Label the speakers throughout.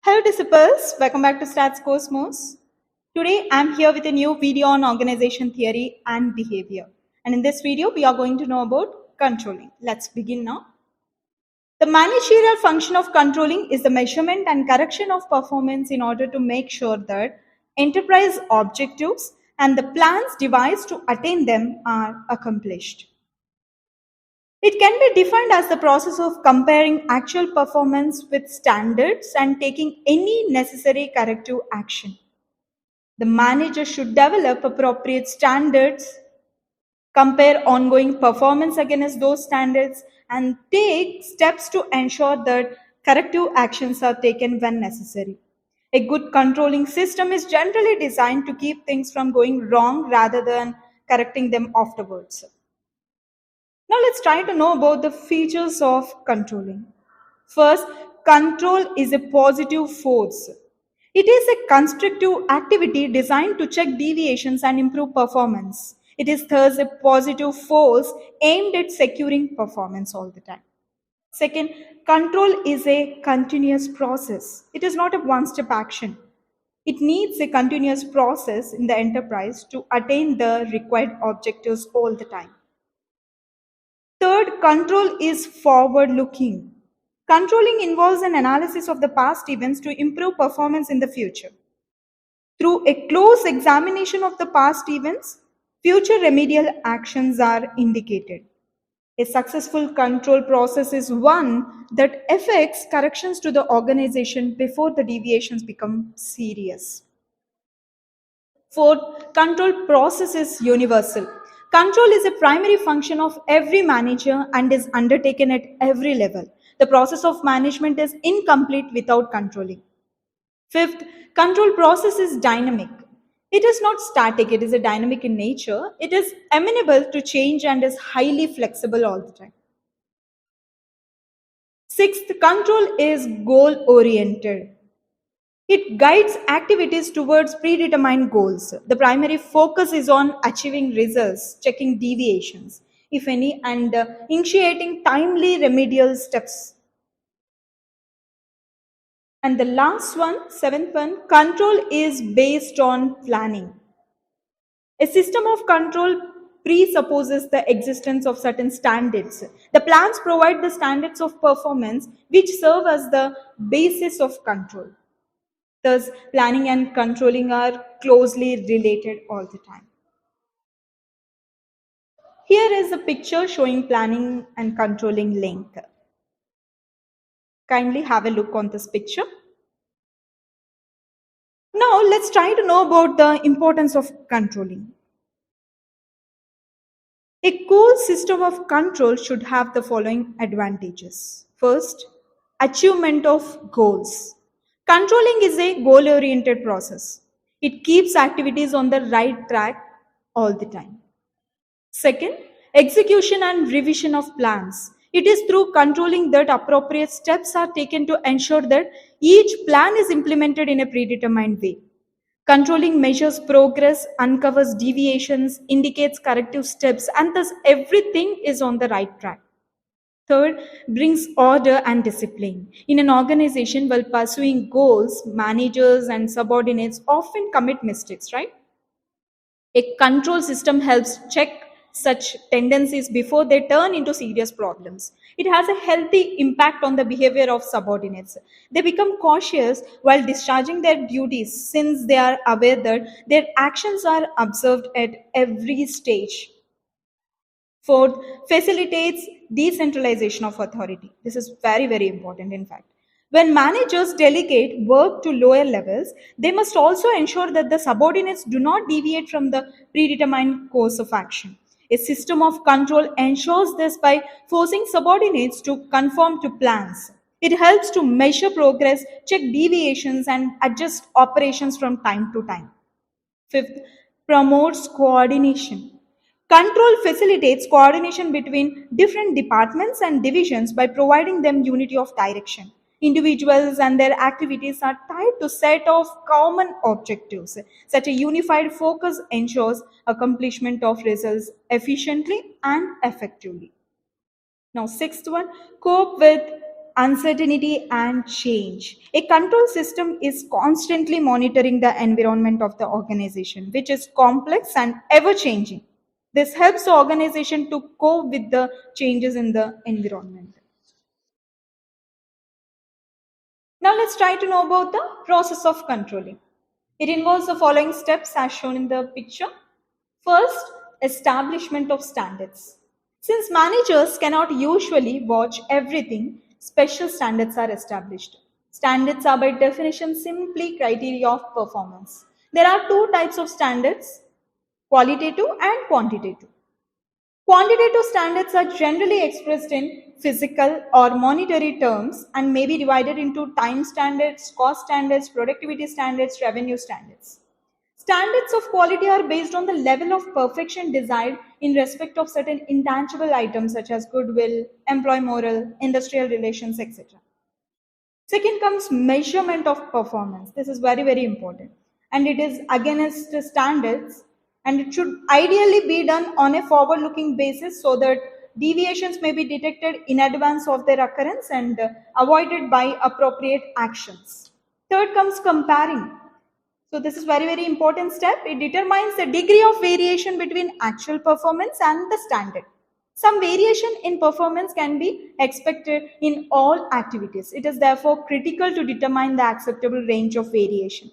Speaker 1: Hello disciples, welcome back to Stats Cosmos. Today I'm here with a new video on organization theory and behavior. And in this video we are going to know about controlling. Let's begin now. The managerial function of controlling is the measurement and correction of performance in order to make sure that enterprise objectives and the plans devised to attain them are accomplished. It can be defined as the process of comparing actual performance with standards and taking any necessary corrective action. The manager should develop appropriate standards, compare ongoing performance against those standards, and take steps to ensure that corrective actions are taken when necessary. A good controlling system is generally designed to keep things from going wrong rather than correcting them afterwards. Now let's try to know about the features of controlling. First, control is a positive force. It is a constructive activity designed to check deviations and improve performance. It is thus a positive force aimed at securing performance all the time. Second, control is a continuous process. It is not a one-step action. It needs a continuous process in the enterprise to attain the required objectives all the time. Third, control is forward looking. Controlling involves an analysis of the past events to improve performance in the future. Through a close examination of the past events, future remedial actions are indicated. A successful control process is one that effects corrections to the organization before the deviations become serious. Fourth, control process is universal. Control is a primary function of every manager and is undertaken at every level. The process of management is incomplete without controlling. Fifth, control process is dynamic. It is not static, it is a dynamic in nature. It is amenable to change and is highly flexible all the time. Sixth, control is goal oriented. It guides activities towards predetermined goals. The primary focus is on achieving results, checking deviations, if any, and initiating timely remedial steps. And the last one, seventh one, control is based on planning. A system of control presupposes the existence of certain standards. The plans provide the standards of performance which serve as the basis of control. Thus, planning and controlling are closely related all the time. Here is a picture showing planning and controlling link. Kindly have a look on this picture. Now, let's try to know about the importance of controlling. A core system of control should have the following advantages. First, achievement of goals. Controlling is a goal-oriented process. It keeps activities on the right track all the time. Second, execution and revision of plans. It is through controlling that appropriate steps are taken to ensure that each plan is implemented in a predetermined way. Controlling measures progress, uncovers deviations, indicates corrective steps, and thus everything is on the right track. Third, brings order and discipline. In an organization, while pursuing goals, managers and subordinates often commit mistakes, right? A control system helps check such tendencies before they turn into serious problems. It has a healthy impact on the behavior of subordinates. They become cautious while discharging their duties since they are aware that their actions are observed at every stage. Fourth, facilitates decentralization of authority. This is very, very important, in fact. When managers delegate work to lower levels, they must also ensure that the subordinates do not deviate from the predetermined course of action. A system of control ensures this by forcing subordinates to conform to plans. It helps to measure progress, check deviations, and adjust operations from time to time. Fifth, promotes coordination. Control facilitates coordination between different departments and divisions by providing them unity of direction. Individuals and their activities are tied to set of common objectives. Such a unified focus ensures accomplishment of results efficiently and effectively. Now, sixth one, cope with uncertainty and change. A control system is constantly monitoring the environment of the organization, which is complex and ever changing. This helps the organization to cope with the changes in the environment. Now let's try to know about the process of controlling. It involves the following steps as shown in the picture. First, establishment of standards. Since managers cannot usually watch everything, special standards are established. Standards are by definition simply criteria of performance. There are two types of standards, qualitative and quantitative. Quantitative standards are generally expressed in physical or monetary terms and may be divided into time standards, cost standards, productivity standards, revenue standards. Standards of quality are based on the level of perfection desired in respect of certain intangible items such as goodwill, employee morale, industrial relations, etc. Second comes measurement of performance. This is very, very important. And it is against the standards, and it should ideally be done on a forward-looking basis so that deviations may be detected in advance of their occurrence and avoided by appropriate actions. Third comes comparing. So this is very, very important step. It determines the degree of variation between actual performance and the standard. Some variation in performance can be expected in all activities. It is therefore critical to determine the acceptable range of variation.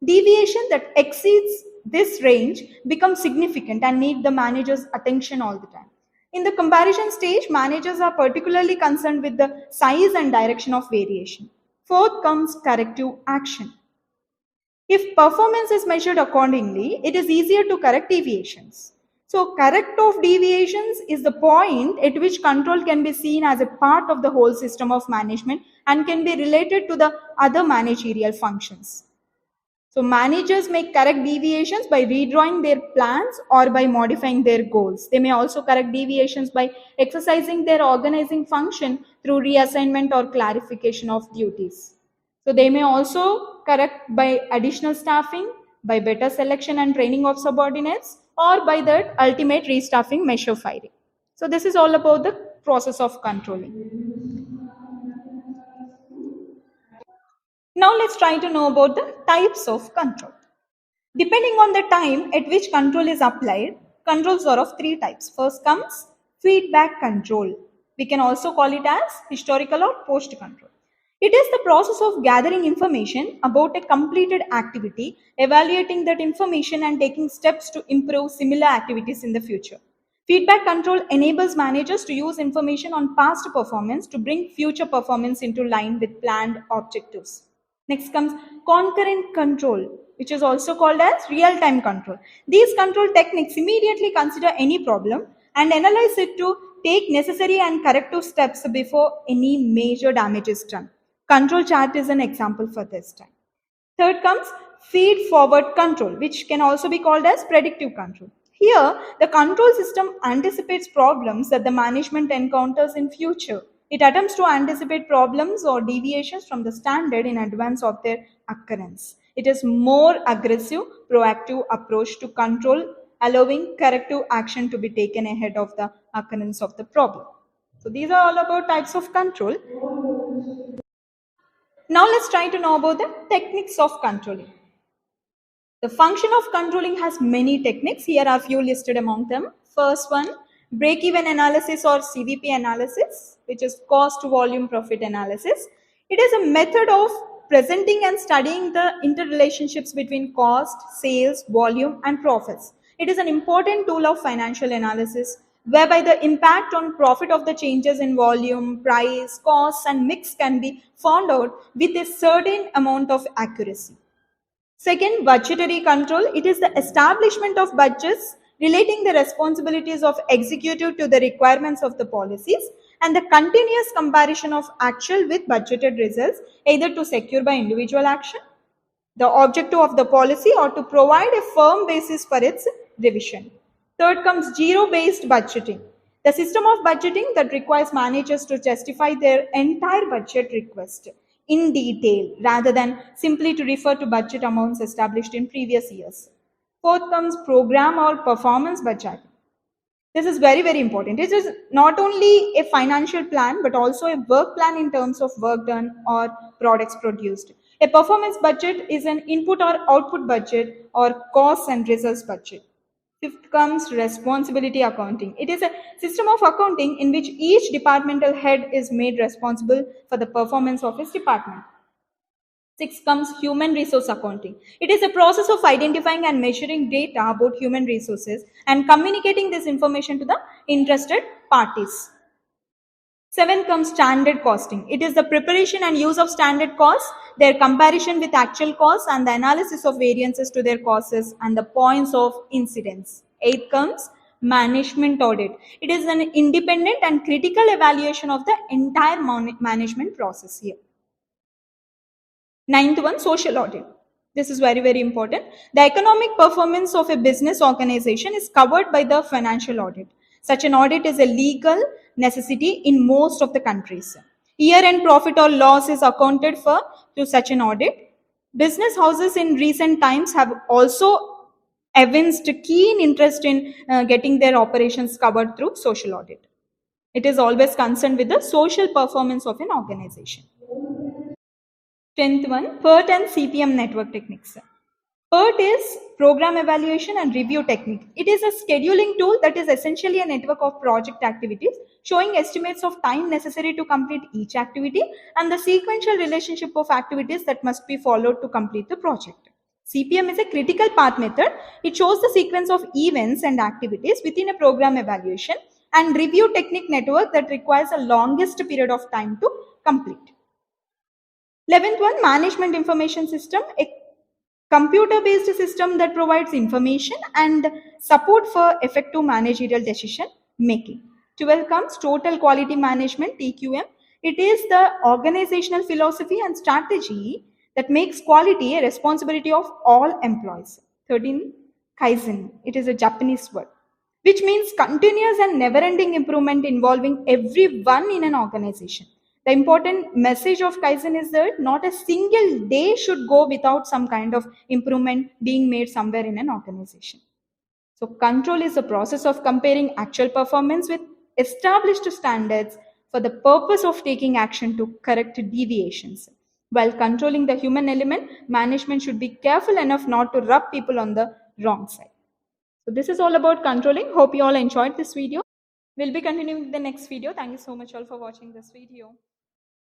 Speaker 1: Deviation that exceeds this range becomes significant and need the manager's attention all the time. In the comparison stage, managers are particularly concerned with the size and direction of variation. Fourth comes corrective action. If performance is measured accordingly, it is easier to correct deviations. So correct of deviations is the point at which control can be seen as a part of the whole system of management and can be related to the other managerial functions. So managers may correct deviations by redrawing their plans or by modifying their goals. They may also correct deviations by exercising their organizing function through reassignment or clarification of duties. So they may also correct by additional staffing, by better selection and training of subordinates, or by that ultimate restaffing measure firing. So this is all about the process of controlling. Now let's try to know about the types of control. Depending on the time at which control is applied, controls are of three types. First comes feedback control. We can also call it as historical or post control. It is the process of gathering information about a completed activity, evaluating that information and taking steps to improve similar activities in the future. Feedback control enables managers to use information on past performance to bring future performance into line with planned objectives. Next comes concurrent control, which is also called as real-time control. These control techniques immediately consider any problem and analyze it to take necessary and corrective steps before any major damage is done. Control chart is an example for this time. Third comes feed forward control, which can also be called as predictive control. Here, the control system anticipates problems that the management encounters in future. It attempts to anticipate problems or deviations from the standard in advance of their occurrence. It is more aggressive, proactive approach to control, allowing corrective action to be taken ahead of the occurrence of the problem. So these are all about types of control. Now let's try to know about the techniques of controlling. The function of controlling has many techniques. Here are few listed among them. First one, break-even analysis or CVP analysis, which is cost volume profit analysis. It is a method of presenting and studying the interrelationships between cost, sales, volume, and profits. It is an important tool of financial analysis whereby the impact on profit of the changes in volume, price, costs, and mix can be found out with a certain amount of accuracy. Second, budgetary control. It is the establishment of budgets relating the responsibilities of executive to the requirements of the policies and the continuous comparison of actual with budgeted results, either to secure by individual action, the objective of the policy, or to provide a firm basis for its revision. Third comes zero-based budgeting. The system of budgeting that requires managers to justify their entire budget request in detail rather than simply to refer to budget amounts established in previous years. Fourth comes program or performance budgeting. This is very, very important. It is not only a financial plan, but also a work plan in terms of work done or products produced. A performance budget is an input or output budget or costs and results budget. Fifth comes responsibility accounting. It is a system of accounting in which each departmental head is made responsible for the performance of his department. Six comes human resource accounting. It is a process of identifying and measuring data about human resources and communicating this information to the interested parties. Seven comes standard costing. It is the preparation and use of standard costs, their comparison with actual costs, and the analysis of variances to their causes and the points of incidence. Eight comes management audit. It is an independent and critical evaluation of the entire management process here. Ninth one, social audit. This is very, very important. The economic performance of a business organization is covered by the financial audit. Such an audit is a legal necessity in most of the countries. Year-end profit or loss is accounted for through such an audit. Business houses in recent times have also evinced keen interest in getting their operations covered through social audit. It is always concerned with the social performance of an organization. 10th one, PERT and CPM network techniques. PERT is program evaluation and review technique. It is a scheduling tool that is essentially a network of project activities showing estimates of time necessary to complete each activity and the sequential relationship of activities that must be followed to complete the project. CPM is a critical path method. It shows the sequence of events and activities within a program evaluation and review technique network that requires the longest period of time to complete. 11th one, management information system, a computer-based system that provides information and support for effective managerial decision making. 12 comes total quality management, TQM. It is the organizational philosophy and strategy that makes quality a responsibility of all employees. 13, Kaizen. It is a Japanese word, which means continuous and never-ending improvement involving everyone in an organization. The important message of Kaizen is that not a single day should go without some kind of improvement being made somewhere in an organization. So control is the process of comparing actual performance with established standards for the purpose of taking action to correct deviations. While controlling the human element, management should be careful enough not to rub people on the wrong side. So this is all about controlling. Hope you all enjoyed this video. We'll be continuing with the next video. Thank you so much all for watching this video.